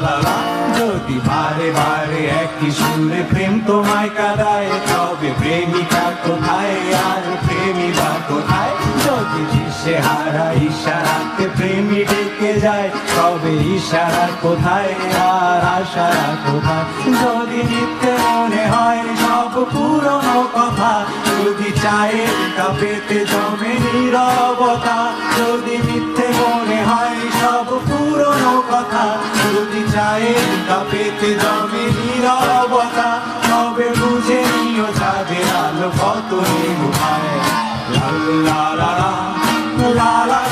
লা লা। যদি বারে বারে একই সুরে প্রেম তোমায় কাঁদায়, তবে প্রেমিকা কোথায় আর প্রেমিকা কোথায়? যদি দিশেহারা ইশারাতে প্রেমী ডেকে যায়, তবে ইশারা কোথায় আর আশারা কোথায়? যদি মিথ্যে মনে হয় সব পুরনো কথা, যদি চায়ের কাপেতে জমে নীরবতা, যদি মিথ্যে মনে হয় সব পুরনো কথা, যদি চায়ের কাপেতে জমে নীরবতা, তবে বুঝে নিও চাঁদের আলো কত নির্ময়। লা লা লা লা লা লা।